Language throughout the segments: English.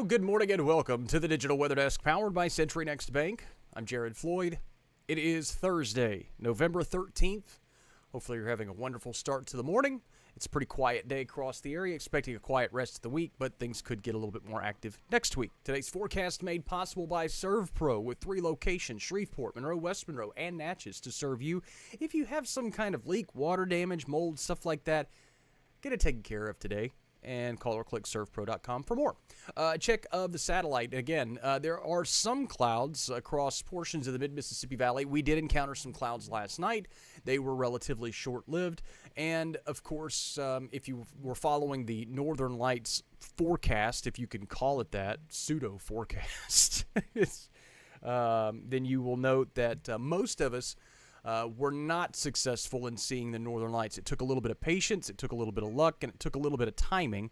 good morning and welcome to the Digital Weather Desk powered by Century Next Bank. I'm Jared Floyd. It is Thursday, November 13th. Hopefully you're having a wonderful start to the morning. It's a pretty quiet day across the area, expecting a quiet rest of the week, but things could get a little bit more active next week. Today's forecast made possible by ServPro with 3 locations, Shreveport, Monroe, West Monroe, and Natchez to serve you. If you have some kind of leak, water damage, mold, stuff like that, get it taken care of today. And call or click servpro.com for more. Check of the satellite. Again, there are some clouds across portions of the mid-Mississippi Valley. We did encounter some clouds last night. They were relatively short-lived. And, of course, if you were following the Northern Lights forecast, if you can call it that, pseudo-forecast, then you will note that most of us were not successful in seeing the Northern Lights. It took a little bit of patience, it took a little bit of luck, and it took a little bit of timing.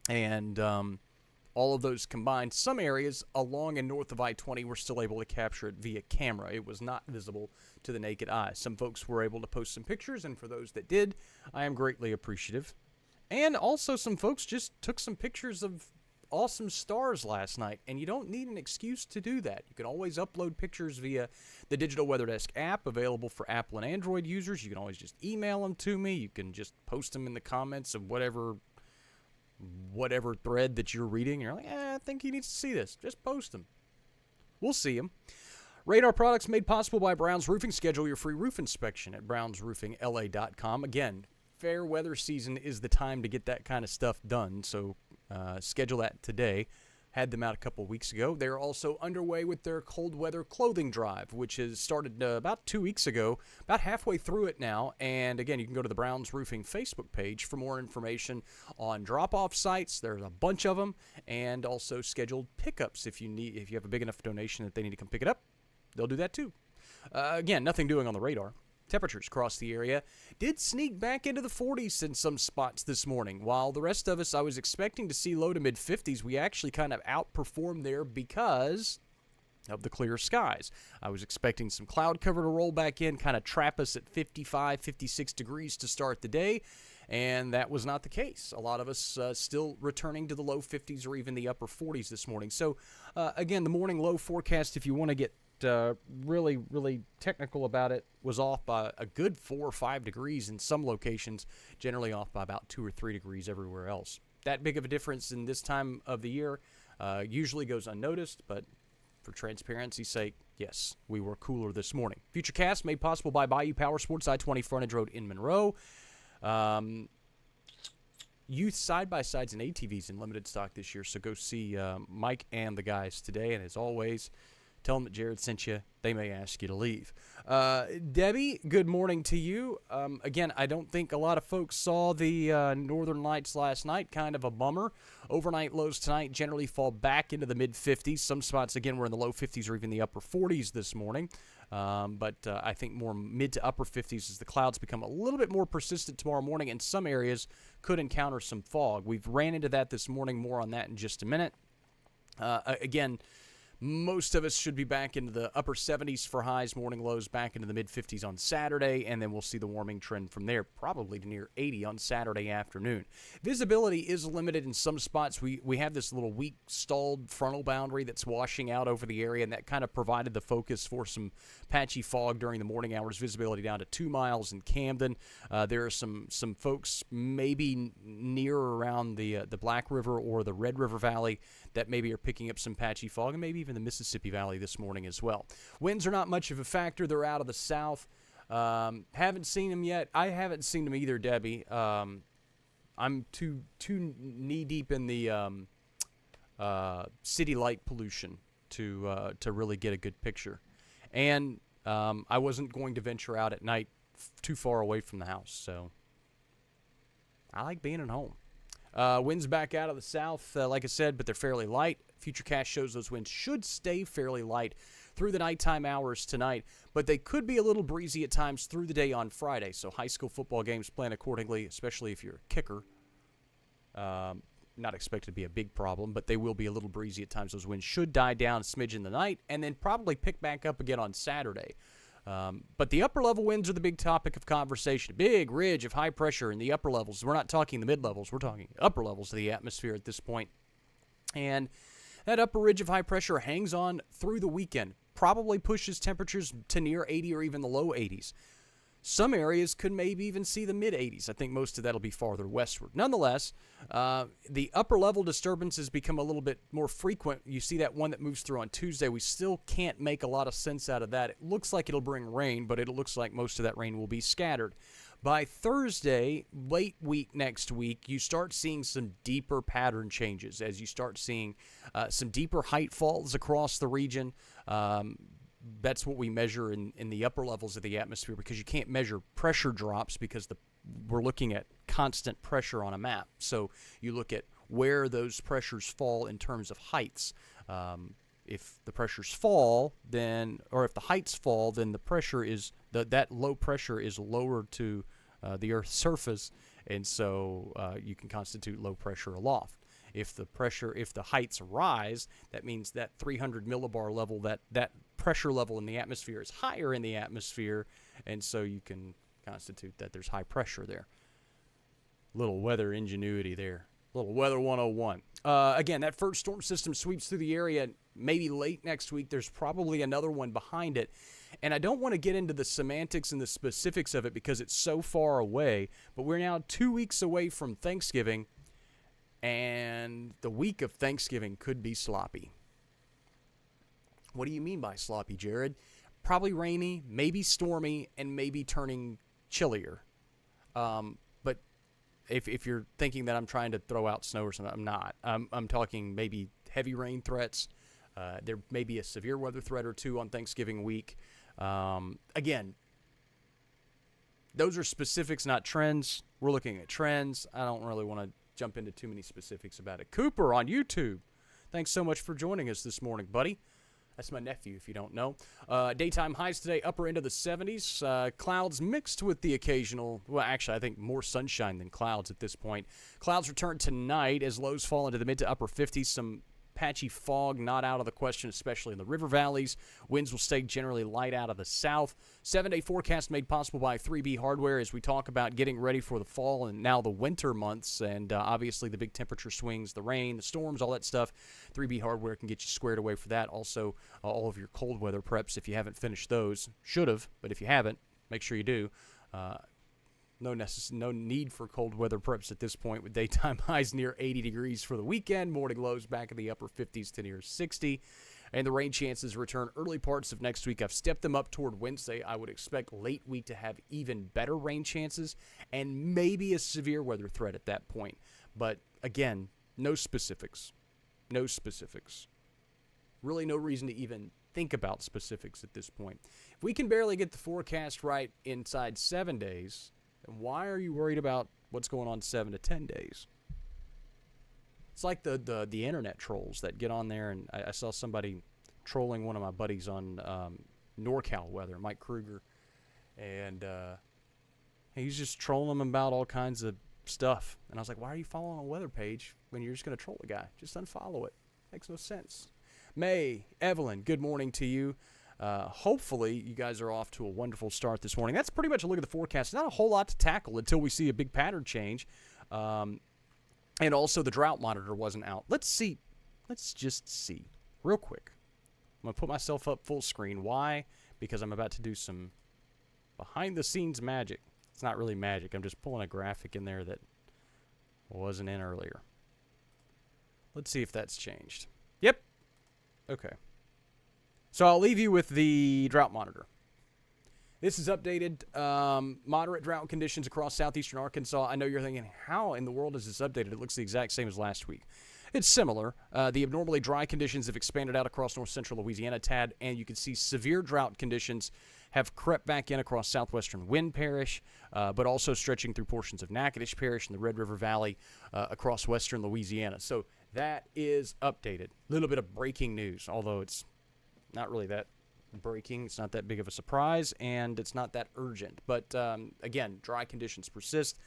And all of those combined, some areas along and north of I-20 were still able to capture it via camera. It was not visible to the naked eye. Some folks were able to post some pictures, and for those that did, I am greatly appreciative. And also some folks just took some pictures of awesome stars last night, and you don't need an excuse to do that. You can always upload pictures via the Digital Weather Desk app, available for Apple and Android users. You can always just email them to me. You can just post them in the comments of whatever thread that you're reading. You're like, I think he needs to see this. Just post them. We'll see them. Radar products made possible by Brown's Roofing. Schedule your free roof inspection at brownsroofingla.com. Again, fair weather season is the time to get that kind of stuff done, so schedule that today. Had them out a couple of weeks ago. They're also underway with their cold weather clothing drive, which has started about 2 weeks ago, about halfway through it now. And again, you can go to the Browns Roofing Facebook page for more information on drop-off sites. There's a bunch of them, and also scheduled pickups if you have a big enough donation that they need to come pick it up. They'll do that too. Again, nothing doing on the radar. Temperatures across the area did sneak back into the 40s in some spots this morning. While the rest of us, I was expecting to see low to mid-50s, we actually kind of outperformed there because of the clear skies. I was expecting some cloud cover to roll back in, kind of trap us at 55, 56 degrees to start the day, and that was not the case. A lot of us still returning to the low 50s or even the upper 40s this morning. So, again, the morning low forecast, if you want to get really technical about it, was off by a good 4 or 5 degrees in some locations, generally off by about 2 or 3 degrees everywhere else. That big of a difference in this time of the year usually goes unnoticed, but for transparency's sake, yes, we were cooler this morning. Futurecast made possible by Bayou Power Sports, I-20 Frontage Road in Monroe. Youth side-by-sides and ATVs in limited stock this year, so go see Mike and the guys today, and as always, tell them that Jared sent you. They may ask you to leave. Debbie, good morning to you. Again, I don't think a lot of folks saw the Northern Lights last night. Kind of a bummer. Overnight lows tonight generally fall back into the mid-50s. Some spots, again, were in the low 50s or even the upper 40s this morning. But I think more mid to upper 50s as the clouds become a little bit more persistent tomorrow morning, and some areas could encounter some fog. We've ran into that this morning. More on that in just a minute. Again, most of us should be back into the upper 70s for highs, morning lows back into the mid-50s on Saturday, and then we'll see the warming trend from there, probably to near 80 on Saturday afternoon. Visibility is limited in some spots. We have this little weak stalled frontal boundary that's washing out over the area, and that kind of provided the focus for some patchy fog during the morning hours. Visibility down to 2 miles in Camden. There are some folks maybe near or around the Black River or the Red River Valley that maybe are picking up some patchy fog, and maybe even the Mississippi Valley this morning as well. Winds are not much of a factor. They're out of the south. Haven't seen them yet. I haven't seen them either, Debbie. I'm too knee-deep in the city light pollution to really get a good picture. And I wasn't going to venture out at night too far away from the house, so I like being at home. Winds back out of the south, like I said, but they're fairly light. Futurecast shows those winds should stay fairly light through the nighttime hours tonight, but they could be a little breezy at times through the day on Friday. So high school football games plan accordingly, especially if you're a kicker. Not expected to be a big problem, but they will be a little breezy at times. Those winds should die down a smidge in the night and then probably pick back up again on Saturday. But the upper level winds are the big topic of conversation. Big ridge of high pressure in the upper levels. We're not talking the mid levels. We're talking upper levels of the atmosphere at this point. And that upper ridge of high pressure hangs on through the weekend, probably pushes temperatures to near 80 or even the low 80s. Some areas could maybe even see the mid-80s. I think most of that will be farther westward. Nonetheless, the upper-level disturbances become a little bit more frequent. You see that one that moves through on Tuesday. We still can't make a lot of sense out of that. It looks like it'll bring rain, but it looks like most of that rain will be scattered. By Thursday, late week next week, you start seeing some deeper pattern changes as you start seeing some deeper height falls across the region. That's what we measure in the upper levels of the atmosphere, because you can't measure pressure drops because we're looking at constant pressure on a map. So you look at where those pressures fall in terms of heights. If the pressures fall, or if the heights fall, then the pressure is that low pressure is lowered to the Earth's surface, and so you can constitute low pressure aloft. If the heights rise, that means that 300 millibar level, that pressure level in the atmosphere is higher in the atmosphere, and so you can constitute that there's high pressure there. Little weather ingenuity there. Little weather 101. Again, that first storm system sweeps through the area maybe late next week. There's probably another one behind it. And I don't want to get into the semantics and the specifics of it because it's so far away, but we're now 2 weeks away from Thanksgiving, and the week of Thanksgiving could be sloppy. What do you mean by sloppy, Jared? Probably rainy, maybe stormy, and maybe turning chillier. But if you're thinking that I'm trying to throw out snow or something, I'm not. I'm talking maybe heavy rain threats. There may be a severe weather threat or two on Thanksgiving week. Again, those are specifics, not trends. We're looking at trends. I don't really want to jump into too many specifics about it. Cooper on YouTube, thanks so much for joining us this morning, buddy. That's my nephew, if you don't know. Daytime highs today, upper end of the 70s. Clouds mixed with the occasional, well, actually, I think more sunshine than clouds at this point. Clouds return tonight as lows fall into the mid to upper 50s. Some patchy fog not out of the question, especially in the river valleys. Winds will stay generally light out of the south. 7-day forecast made possible by 3B Hardware as we talk about getting ready for the fall and now the winter months, and obviously the big temperature swings, the rain, the storms, all that stuff. 3B Hardware can get you squared away for that. Also, all of your cold weather preps, if you haven't finished those. Should have, but if you haven't, make sure you do. No need for cold weather preps at this point, with daytime highs near 80 degrees for the weekend, morning lows back in the upper 50s to near 60, and the rain chances return early parts of next week. I've stepped them up toward Wednesday. I would expect late week to have even better rain chances and maybe a severe weather threat at that point. But again, no specifics. No specifics. Really no reason to even think about specifics at this point. If we can barely get the forecast right inside 7 days, why are you worried about what's going on 7 to 10 days? It's like the internet trolls that get on there, and I saw somebody trolling one of my buddies on NorCal weather, Mike Kruger, and he's just trolling him about all kinds of stuff. And I was like, why are you following a weather page when you're just going to troll a guy? Just unfollow it. Makes no sense. May, Evelyn, good morning to you. Hopefully you guys are off to a wonderful start this morning. That's pretty much a look at the forecast. Not a whole lot to tackle until we see a big pattern change. And also the drought monitor wasn't out. Let's see. Let's just see real quick. I'm going to put myself up full screen. Why? Because I'm about to do some behind the scenes magic. It's not really magic. I'm just pulling a graphic in there that wasn't in earlier. Let's see if that's changed. Yep. Okay. So I'll leave you with the drought monitor. This is updated. Moderate drought conditions across southeastern Arkansas. I know you're thinking, how in the world is this updated? It looks the exact same as last week. It's similar. The abnormally dry conditions have expanded out across north central Louisiana a tad, and you can see severe drought conditions have crept back in across southwestern Wynn Parish, but also stretching through portions of Natchitoches Parish and the Red River Valley across western Louisiana. So that is updated. A little bit of breaking news, although it's not really that breaking. It's not that big of a surprise, and it's not that urgent. But again, dry conditions persist.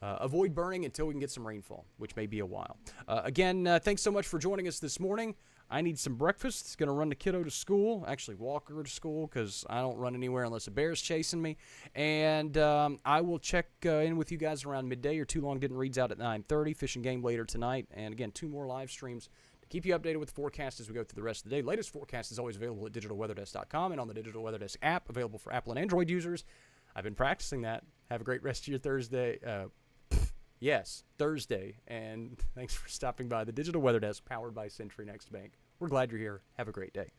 Avoid burning until we can get some rainfall, which may be a while. Again, thanks so much for joining us this morning. I need some breakfast. Going to run the kiddo to school, actually walk her to school, because I don't run anywhere unless a bear's chasing me. And I will check in with you guys around midday or too long. Getting reads out at 9:30. Fish and Game later tonight. And again, 2 more live streams keep you updated with the forecast as we go through the rest of the day. Latest forecast is always available at digitalweatherdesk.com and on the Digital Weather Desk app, available for Apple and Android users. I've been practicing that. Have a great rest of your Thursday. Yes, Thursday. And thanks for stopping by the Digital Weather Desk, powered by Century Next Bank. We're glad you're here. Have a great day.